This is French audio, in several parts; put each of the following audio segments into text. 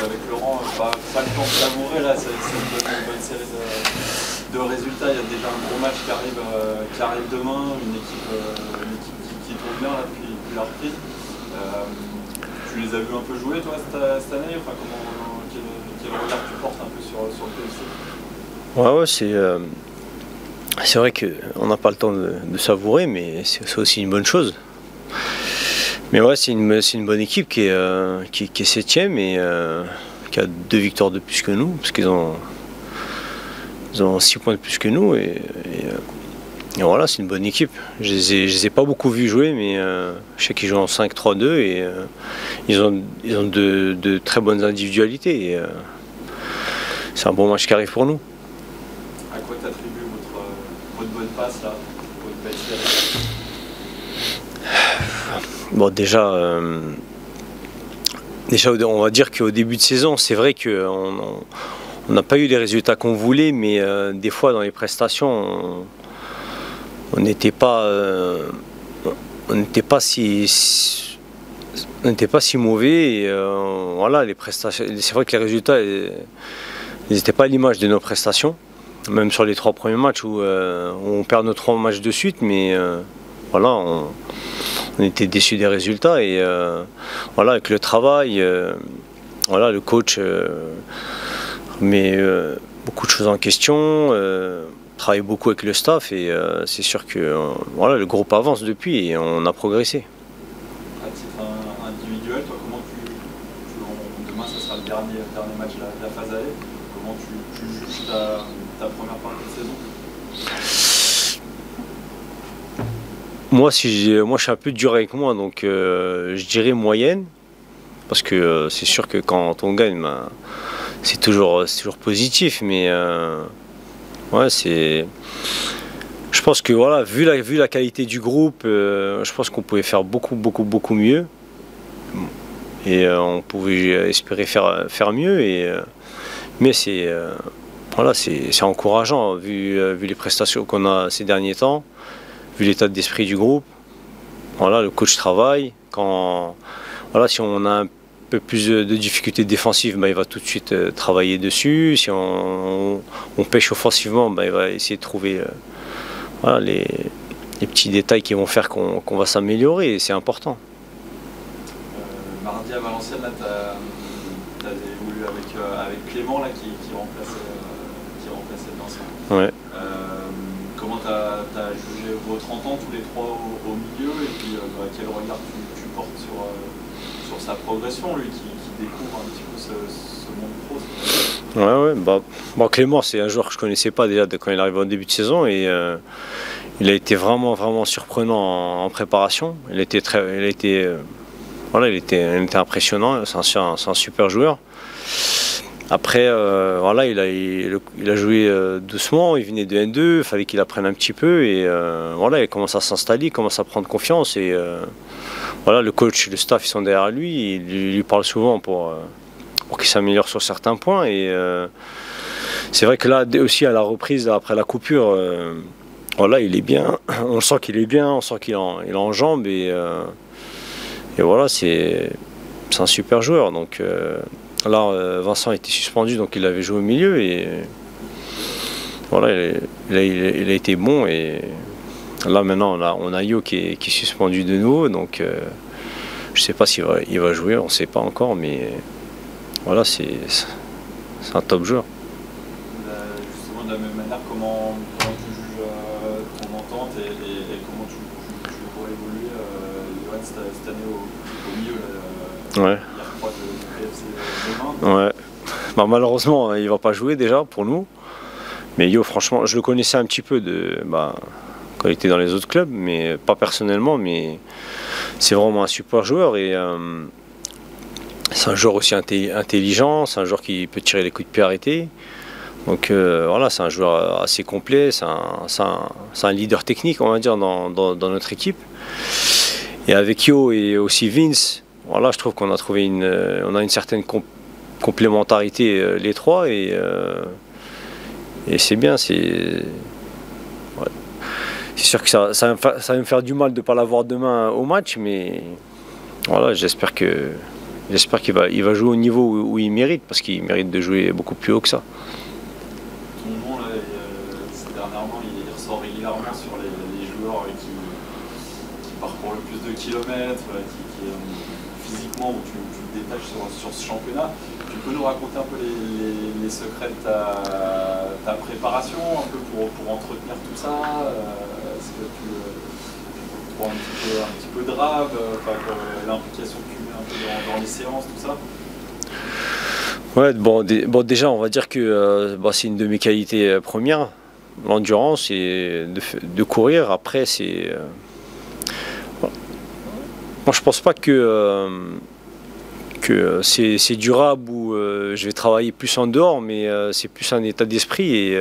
avec Laurent, pas le temps de savourer là, c'est une bonne série de résultats. Il y a déjà un gros match qui arrive demain, une équipe qui tourne bien là, depuis la reprise. Tu les as vus un peu jouer toi cette année, enfin, quel regard tu portes un peu sur le PFC? Ouais, c'est vrai qu'on n'a pas le temps de savourer, mais c'est aussi une bonne chose. Mais ouais, c'est une bonne équipe qui est 7e et qui a 2 victoires de plus que nous, parce qu'ils ont 6 points de plus que nous. Et voilà, c'est une bonne équipe. Je les ai pas beaucoup vus jouer, mais je sais qu'ils jouent en 5-3-2 et ils ont de très bonnes individualités. Et c'est un bon match qui arrive pour nous. À quoi t'attribues votre bonne passe là, votre belle série? Bon, déjà, on va dire qu'au début de saison, c'est vrai qu'on n'a pas eu les résultats qu'on voulait, mais des fois dans les prestations, on n'était pas si mauvais. Et, voilà, les prestations. C'est vrai que les résultats, ils n'étaient pas à l'image de nos prestations, même sur les 3 premiers matchs où on perd nos 3 matchs de suite, mais voilà. On était déçus des résultats et voilà, avec le travail, voilà, le coach met beaucoup de choses en question, travaille beaucoup avec le staff et c'est sûr que voilà, le groupe avance depuis et on a progressé. À titre individuel, toi, comment demain ça sera le dernier match de la phase aller, comment tu juges ta première partie de saison? Moi, je suis un peu dur avec moi, donc je dirais moyenne, parce que c'est sûr que quand on gagne, ben, c'est toujours positif, mais ouais, je pense que voilà, vu la qualité du groupe, je pense qu'on pouvait faire beaucoup mieux, et on pouvait espérer faire mieux, mais voilà, c'est encourageant vu les prestations qu'on a ces derniers temps. Vu l'état d'esprit du groupe, voilà, le coach travaille. Voilà, si on a un peu plus de difficultés défensives, ben, il va tout de suite travailler dessus. Si on pêche offensivement, ben, il va essayer de trouver voilà, les petits détails qui vont faire qu'on va s'améliorer, et c'est important. Mardi à Valenciennes, tu as évolué avec Clément là, qui remplaçait Vincent. Ouais. Comment tu as jugé votre entente tous les 3 au milieu, et puis quel regard tu portes sur sa progression, lui qui découvre un petit peu ce monde pro? Ouais, bah, Clément, c'est un joueur que je connaissais pas déjà quand il arrive au début de saison, et il a été vraiment surprenant en préparation. Il était impressionnant, c'est un super joueur. Après, voilà, il a joué doucement, il venait de N2, il fallait qu'il apprenne un petit peu, et voilà, il commence à s'installer, il commence à prendre confiance, et voilà, le coach, le staff, ils sont derrière lui, il lui parle souvent pour qu'il s'améliore sur certains points, et c'est vrai que là aussi à la reprise, après la coupure, voilà, il est bien, on sent qu'il est bien, on sent qu'il est en jambes, et voilà, c'est un super joueur, donc. Là, Vincent était suspendu, donc il avait joué au milieu, et voilà, il a été bon, et là maintenant on a Yo qui est suspendu de nouveau, donc je ne sais pas s'il va jouer, on ne sait pas encore, mais voilà, c'est un top joueur. Justement, de la même manière, comment tu juges ton entente et comment tu vois évoluer Johan cette année au milieu là, Ouais. Ouais. Bah, malheureusement, il va pas jouer déjà pour nous. Mais Yo, franchement, je le connaissais un petit peu quand il était dans les autres clubs, mais pas personnellement. Mais c'est vraiment un super joueur, et c'est un joueur aussi intelligent. C'est un joueur qui peut tirer les coups de pied arrêtés. Donc voilà, c'est un joueur assez complet. C'est un leader technique, on va dire, dans notre équipe. Et avec Yo et aussi Vince. Voilà, je trouve qu'on a trouvé on a une certaine complémentarité les 3, et c'est bien. C'est sûr que ça va me faire du mal de ne pas l'avoir demain au match, mais voilà, j'espère que j'espère qu'il va jouer au niveau où il mérite, parce qu'il mérite de jouer beaucoup plus haut que ça. Ton nom, là, dernièrement, il ressort régulièrement sur les joueurs qui parcourent le plus de kilomètres, physiquement, où tu te détaches sur ce championnat. Tu peux nous raconter un peu les secrets de ta préparation, un peu pour entretenir tout ça? Est-ce que tu prends un petit peu de rab, l'implication que tu mets un peu dans les séances, tout ça? Ouais, bon, déjà, on va dire que c'est une de mes qualités premières, l'endurance et de courir. Après, c'est... Moi, je pense pas que c'est durable ou je vais travailler plus en dehors, mais c'est plus un état d'esprit. Et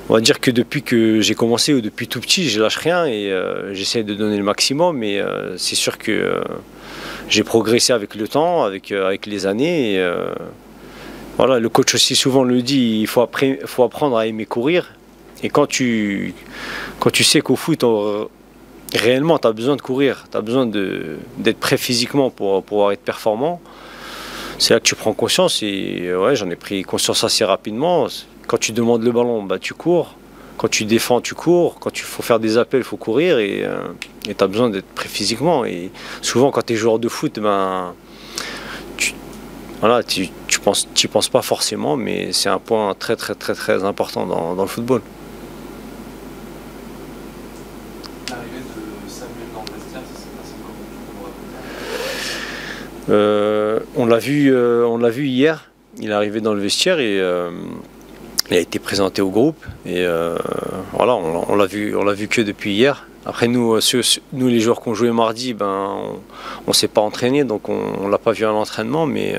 on va dire que depuis que j'ai commencé ou depuis tout petit, je lâche rien et j'essaie de donner le maximum. Mais c'est sûr que j'ai progressé avec le temps, avec les années. Et, voilà, le coach aussi souvent le dit, il faut apprendre à aimer courir. Et quand tu sais qu'au foot, réellement, tu as besoin de courir, tu as besoin d'être prêt physiquement pour pouvoir être performant. C'est là que tu prends conscience et ouais, j'en ai pris conscience assez rapidement. Quand tu demandes le ballon, bah, tu cours. Quand tu défends, tu cours. Quand il faut faire des appels, il faut courir et tu as besoin d'être prêt physiquement. Et souvent, quand tu es joueur de foot, ben, tu penses pas forcément, mais c'est un point très très très très important dans le football. On l'a vu hier, il est arrivé dans le vestiaire et il a été présenté au groupe et voilà, on l'a vu que depuis hier. Après nous les joueurs qui ont joué mardi, ben on s'est pas entraîné, donc on l'a pas vu à l'entraînement, mais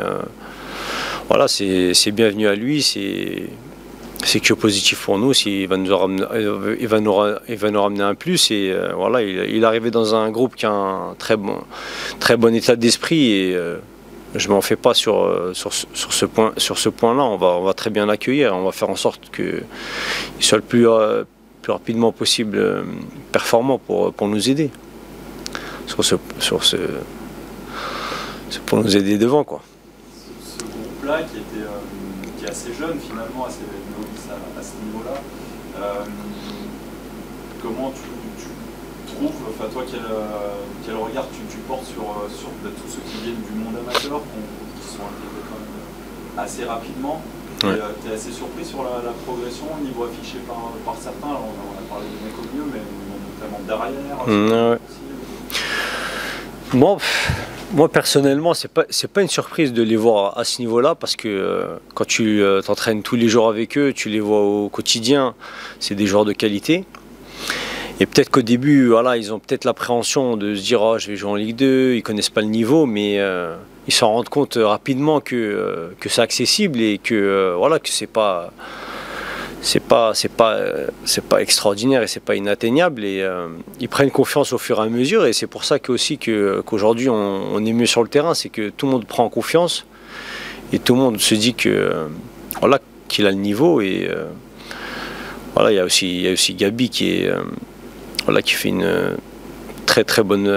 voilà, c'est bienvenu à lui, c'est que positif pour nous, il va nous ramener un plus et voilà, il est arrivé dans un groupe qui a un très bon état d'esprit et je m'en fais pas sur ce point-là. On va très bien l'accueillir, on va faire en sorte qu'il soit le plus rapidement possible performant pour nous aider pour nous aider devant, quoi. Ce groupe-là qui est assez jeune finalement, assez novice à ce niveau-là, comment tu trouves, enfin toi quel regard tu portes sur tous ceux qui viennent du monde amateur, qui sont intégrés quand même assez rapidement? Tu es assez surpris sur la progression au niveau affiché par certains? Alors, on a parlé de mecs au milieu, mais notamment derrière. Moi personnellement, c'est pas une surprise de les voir à ce niveau-là, parce que quand tu t'entraînes tous les jours avec eux, tu les vois au quotidien, c'est des joueurs de qualité. Et peut-être qu'au début, voilà, ils ont peut-être l'appréhension de se dire oh, je vais jouer en Ligue 2, ils connaissent pas le niveau, mais ils s'en rendent compte rapidement que c'est accessible et que voilà, que c'est pas extraordinaire et c'est pas inatteignable, et ils prennent confiance au fur et à mesure, et c'est pour ça qu'aujourd'hui on est mieux sur le terrain, c'est que tout le monde prend confiance et tout le monde se dit que voilà, qu'il a le niveau, et voilà, il y a aussi Gabi qui fait une très très bonne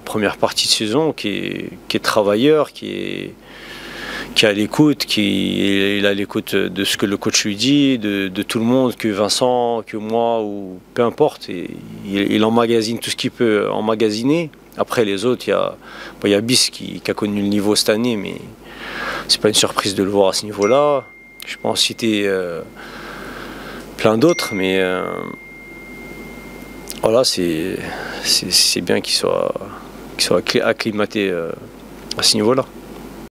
première partie de saison, qui est travailleur, qui est à l'écoute, il est à l'écoute de ce que le coach lui dit, de tout le monde, que Vincent, que moi, ou peu importe. Et il emmagasine tout ce qu'il peut emmagasiner. Après les autres, il y a Bis qui a connu le niveau cette année, mais c'est pas une surprise de le voir à ce niveau-là. Je peux en citer plein d'autres, mais voilà, c'est bien qu'il soit acclimaté à ce niveau-là.